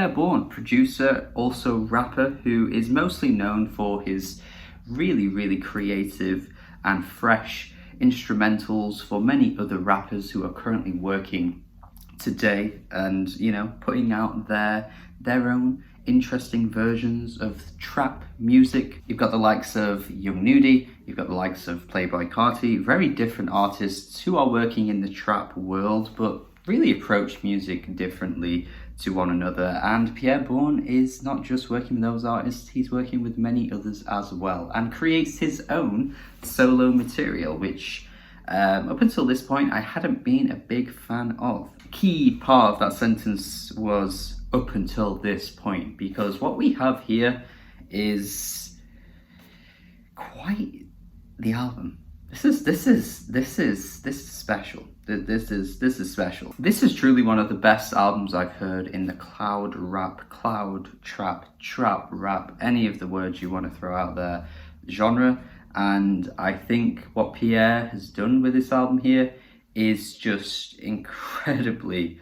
Pierre Bourne, producer, also rapper, who is mostly known for his really creative and fresh instrumentals for many other rappers who are currently working today and, you know, putting out their own interesting versions of trap music. You've got the likes of Young Nudie, you've got the likes of Playboi Carti, very different artists who are working in the trap world but really approach music differently to one another. And Pierre Bourne is not just working with those artists, he's working with many others as well, and creates his own solo material, which up until this point I hadn't been a big fan of. Key part of that sentence was up until this point, because what we have here is quite the album. This is special. This is special. This is truly one of the best albums I've heard in the cloud rap, cloud trap, trap rap, any of the words you want to throw out there, genre. And I think what Pierre has done with this album here is just incredibly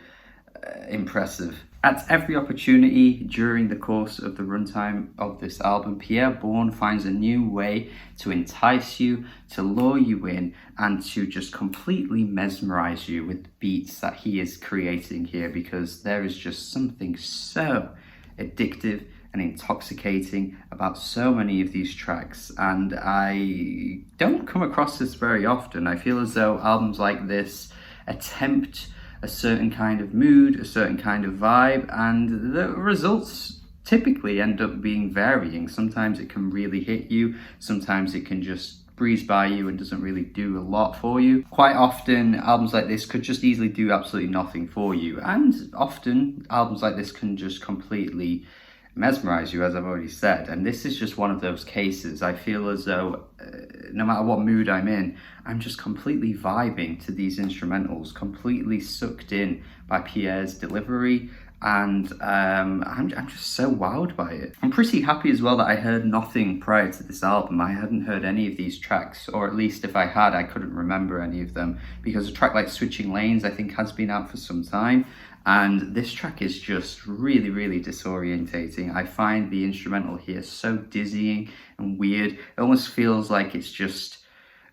impressive. At every opportunity during the course of the runtime of this album, Pierre Bourne finds a new way to entice you, to lure you in, and to just completely mesmerize you with the beats that he is creating here, because there is just something so addictive and intoxicating about so many of these tracks, and I don't come across this very often. I feel as though albums like this attempt a certain kind of mood, a certain kind of vibe, and the results typically end up being varying. Sometimes it can really hit you, sometimes it can just breeze by you and doesn't really do a lot for you. Quite often albums like this could just easily do absolutely nothing for you, and often albums like this can just completely mesmerize you, as I've already said. And this is just one of those cases. I feel as though no matter what mood I'm in, I'm just completely vibing to these instrumentals, completely sucked in by Pierre's delivery, and I'm just so wowed by it. I'm pretty happy as well that I heard nothing prior to this album. I hadn't heard any of these tracks, or at least if I had, I couldn't remember any of them, because a track like Switching Lanes I think has been out for some time, and this track is just really disorientating. I find the instrumental here so dizzying and weird. It almost feels like it's just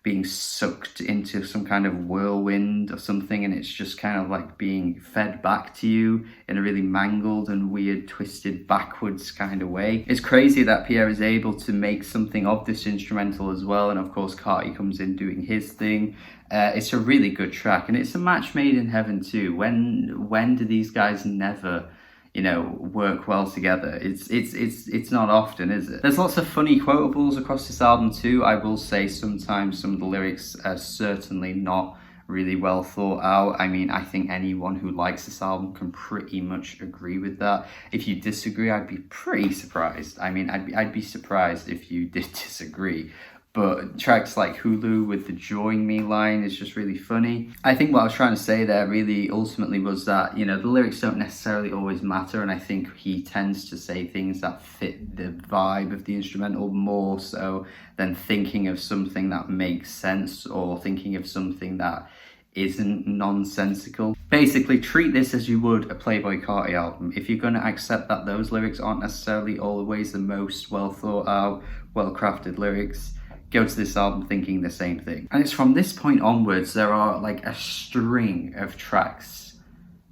being sucked into some kind of whirlwind or something, and it's just kind of like being fed back to you in a really mangled and weird, twisted, backwards kind of way. It's crazy that Pierre is able to make something of this instrumental as well, and of course Carti comes in doing his thing. It's a really good track, and it's a match made in heaven too. When do these guys never, you know, work well together? It's not often, is it? There's lots of funny quotables across this album too. I will say sometimes some of the lyrics are certainly not really well thought out. I mean, I think anyone who likes this album can pretty much agree with that. If you disagree, I'd be pretty surprised. I mean, I'd be surprised if you did disagree. But tracks like Hulu with the "Join Me" line is just really funny. I think what I was trying to say there really ultimately was that, you know, the lyrics don't necessarily always matter, and I think he tends to say things that fit the vibe of the instrumental more so than thinking of something that makes sense or thinking of something that isn't nonsensical. Basically, treat this as you would a Playboi Carti album. If you're going to accept that those lyrics aren't necessarily always the most well thought out, well crafted lyrics, go to this album thinking the same thing. And it's from this point onwards, there are like a string of tracks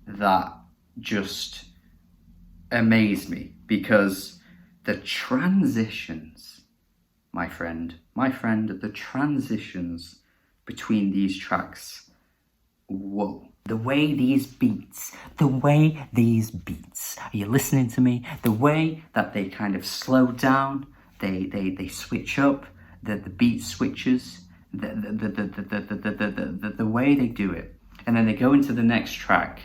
that just amaze me, because the transitions, my friend, the transitions between these tracks, whoa. The way these beats, are you listening to me? The way that they kind of slow down, they switch up, the beat switches, the way they do it, and then they go into the next track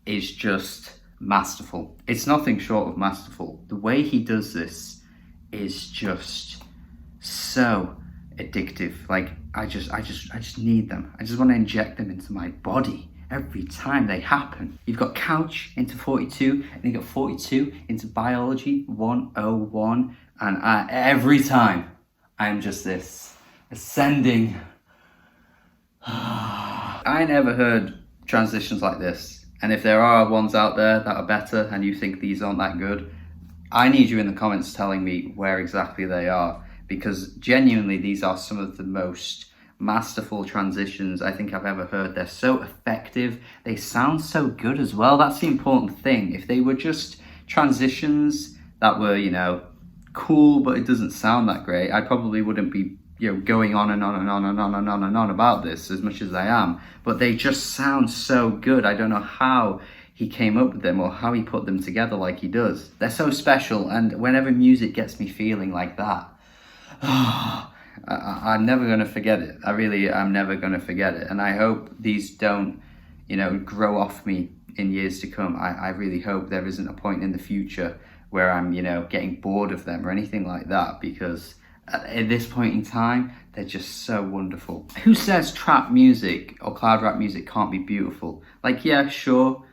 is just masterful. It's nothing short of masterful. The way he does this is just so addictive. Like I just need them. I just want to inject them into my body every time they happen. You've got Couch into 42, and you got 42 into Biology 101, and every time I'm just this ascending. I never heard transitions like this And if there are ones out there that are better and you think these aren't that good, I need you in the comments telling me where exactly they are, because genuinely these are some of the most masterful transitions I think I've ever heard. They're so effective. They sound so good as well. That's the important thing. If they were just transitions that were, you know, cool, but it doesn't sound that great, I probably wouldn't be, you know, going on and on and on and on and on and on about this as much as I am. But they just sound so good. I don't know how he came up with them or how he put them together like he does. They're so special, and whenever music gets me feeling like that, I'm never going to forget it. I'm never going to forget it. And I hope these don't, you know, grow off me in years to come. I really hope there isn't a point in the future where I'm, you know, getting bored of them or anything like that, because at this point in time, they're just so wonderful. Who says trap music or cloud rap music can't be beautiful? Like, yeah, sure,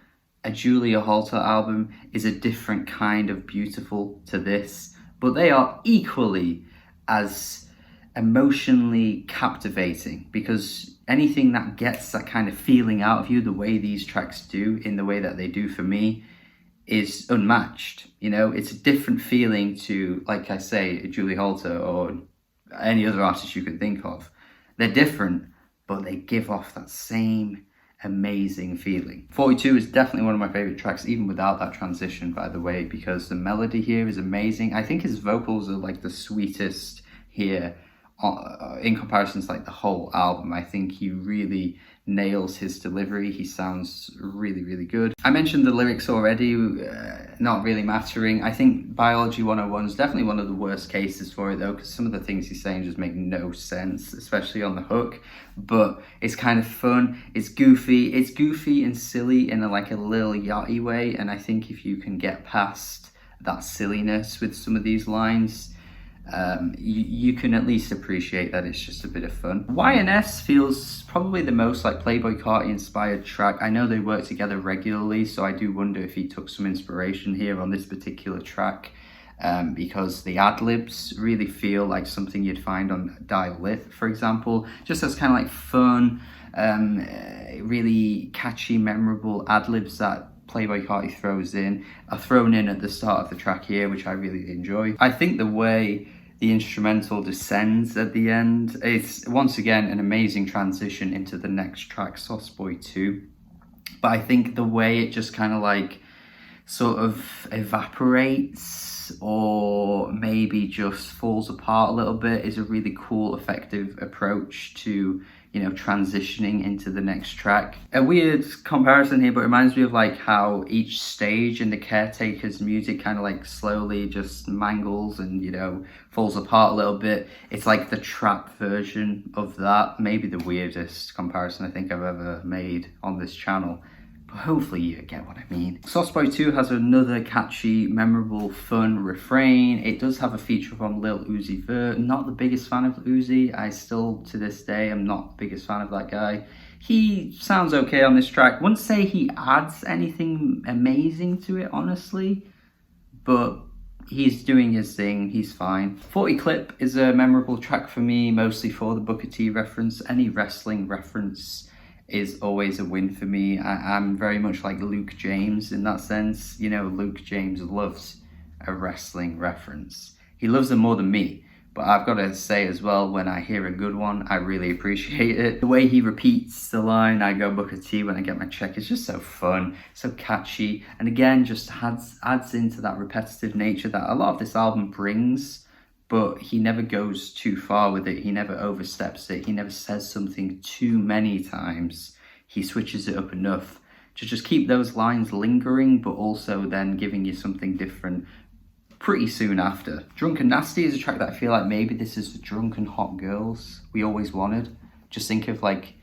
a Julia Holter album is a different kind of beautiful to this, but they are equally as emotionally captivating, because anything that gets that kind of feeling out of you the way these tracks do, in the way that they do for me, is unmatched. You know, it's a different feeling to, like I say, Julie Holter or any other artist you can think of. They're different, but they give off that same amazing feeling. 42 is definitely one of my favorite tracks, even without that transition, by the way, because the melody here is amazing. I think his vocals are like the sweetest here in comparison to like the whole album. I think he really nails his delivery. He sounds really, really good. I mentioned the lyrics already, not really mattering. I think Biology 101 is definitely one of the worst cases for it though, because some of the things he's saying just make no sense, especially on the hook. But it's kind of fun. It's goofy and silly in like a little yachty way. And I think if you can get past that silliness with some of these lines, you can at least appreciate that it's just a bit of fun. YNS feels probably the most like Playboi Carti inspired track. I know they work together regularly, so I do wonder if he took some inspiration here on this particular track, because the ad-libs really feel like something you'd find on Die Lit, for example. Just as kind of like fun, really catchy, memorable ad-libs that Playboi Carti throws in are thrown in at the start of the track here, which I really enjoy. I think the way the instrumental descends at the end, it's once again an amazing transition into the next track, Sauce Boy 2. But I think the way it just kind of like sort of evaporates or maybe just falls apart a little bit is a really cool, effective approach to, you know, transitioning into the next track. A weird comparison here, but it reminds me of like how each stage in the Caretaker's music kind of like slowly just mangles and, you know, falls apart a little bit. It's like the trap version of that. Maybe the weirdest comparison I think I've ever made on this channel. Hopefully you get what I mean. Sauce Boy 2 has another catchy, memorable, fun refrain. It does have a feature from Lil Uzi Vert. Not the biggest fan of Uzi. I still, to this day, am not the biggest fan of that guy. He sounds okay on this track. Wouldn't say he adds anything amazing to it, honestly, but he's doing his thing, he's fine. 40 Clip is a memorable track for me, mostly for the Booker T reference. Any wrestling reference is always a win for me. I'm very much like Luke James in that sense. You know, Luke James loves a wrestling reference. He loves them more than me, but I've got to say as well, when I hear a good one, I really appreciate it. The way he repeats the line, "I go Booker T when I get my check," is just so fun, so catchy, and again, just adds into that repetitive nature that a lot of this album brings. But he never goes too far with it. He never oversteps it. He never says something too many times. He switches it up enough to just keep those lines lingering, but also then giving you something different pretty soon after. Drunken Nasty is a track that I feel like maybe this is the drunken hot girls we always wanted. Just think of like,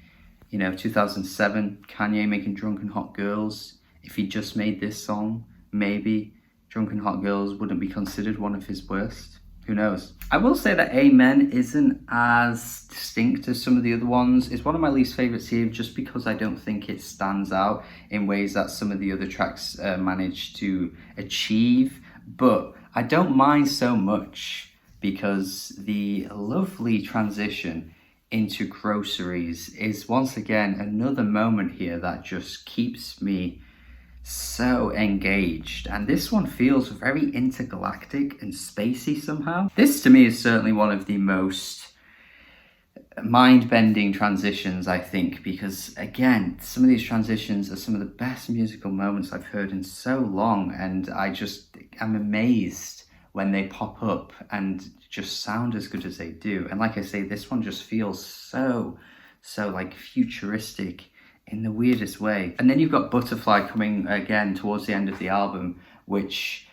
you know, 2007, Kanye making Drunken Hot Girls. If he just made this song, maybe Drunken Hot Girls wouldn't be considered one of his worst. Who knows? I will say that Amen isn't as distinct as some of the other ones. It's one of my least favorites here just because I don't think it stands out in ways that some of the other tracks manage to achieve. But I don't mind so much because the lovely transition into Groceries is once again another moment here that just keeps me so engaged, and this one feels very intergalactic and spacey somehow. This to me is certainly one of the most mind-bending transitions, I think, because again, some of these transitions are some of the best musical moments I've heard in so long, and I'm amazed when they pop up and just sound as good as they do. And like I say, this one just feels so like futuristic in the weirdest way. And then you've got Butterfly coming again towards the end of the album, which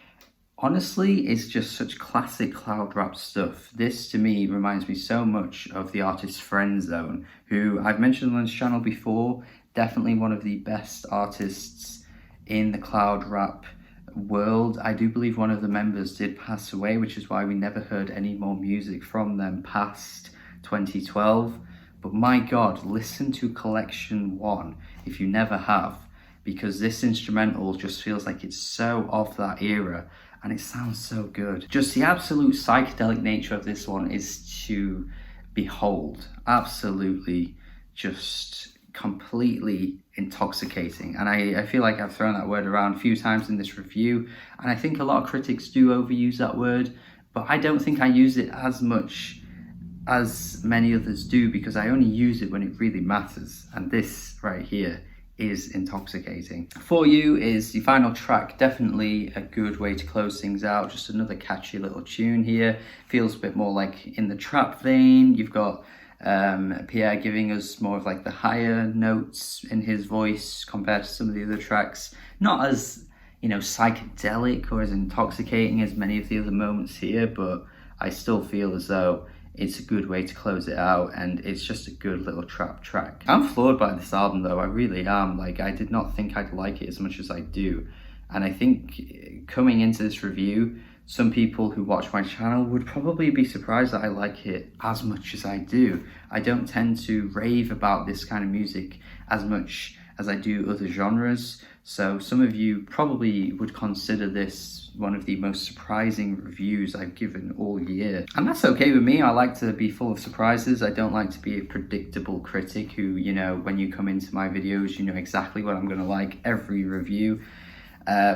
honestly is just such classic cloud rap stuff. This to me reminds me so much of the artist Friend Zone, who I've mentioned on this channel before, definitely one of the best artists in the cloud rap world. I do believe one of the members did pass away, which is why we never heard any more music from them past 2012. But my God, listen to Collection 1 if you never have, because this instrumental just feels like it's so of that era and it sounds so good. Just the absolute psychedelic nature of this one is to behold. Absolutely just completely intoxicating. And I feel like I've thrown that word around a few times in this review, and I think a lot of critics do overuse that word, but I don't think I use it as much as many others do, because I only use it when it really matters, and this right here is intoxicating. For You is the final track, definitely a good way to close things out. Just another catchy little tune here. Feels a bit more like in the trap vein. You've got Pierre giving us more of like the higher notes in his voice compared to some of the other tracks. Not as, you know, psychedelic or as intoxicating as many of the other moments here, but I still feel as though it's a good way to close it out, and it's just a good little trap track. I'm floored by this album though, I really am. Like, I did not think I'd like it as much as I do. And I think coming into this review, some people who watch my channel would probably be surprised that I like it as much as I do. I don't tend to rave about this kind of music as much as I do other genres. So some of you probably would consider this one of the most surprising reviews I've given all year. And that's okay with me. I like to be full of surprises. I don't like to be a predictable critic who, you know, when you come into my videos, you know exactly what I'm gonna like every review.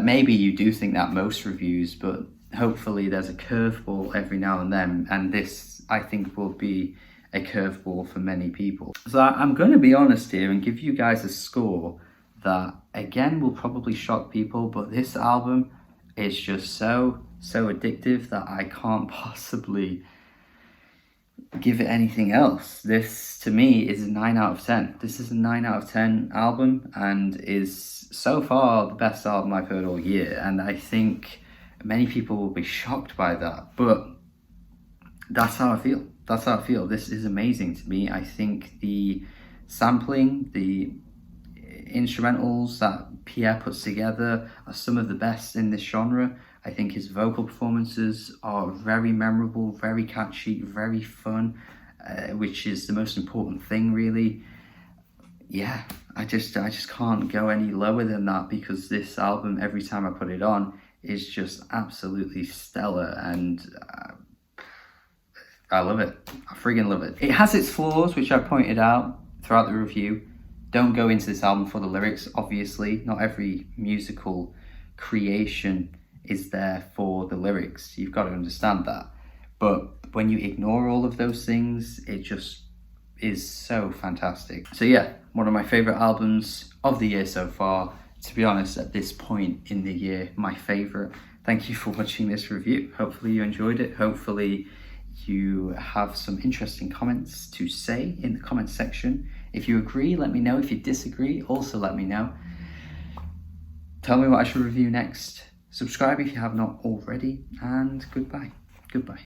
Maybe you do think that most reviews, but hopefully there's a curveball every now and then. And this, I think, will be a curveball for many people. So I'm gonna be honest here and give you guys a score that, again, will probably shock people, but this album is just so addictive that I can't possibly give it anything else. This, to me, is a 9 out of 10. This is a 9 out of 10 album and is so far the best album I've heard all year. And I think many people will be shocked by that, but that's how I feel. That's how I feel. This is amazing to me. I think the sampling, the instrumentals that Pierre puts together are some of the best in this genre. I think his vocal performances are very memorable, very catchy, very fun, which is the most important thing, really. Yeah, I just can't go any lower than that, because this album, every time I put it on, is just absolutely stellar, and I love it. I friggin' love it. It has its flaws, which I pointed out throughout the review. Don't go into this album for the lyrics, obviously. Not every musical creation is there for the lyrics. You've got to understand that. But when you ignore all of those things, it just is so fantastic. So yeah, one of my favorite albums of the year so far. To be honest, at this point in the year, my favorite. Thank you for watching this review. Hopefully you enjoyed it. Hopefully you have some interesting comments to say in the comment section. If you agree, let me know. If you disagree, also let me know. Tell me what I should review next. Subscribe if you have not already, and goodbye. Goodbye.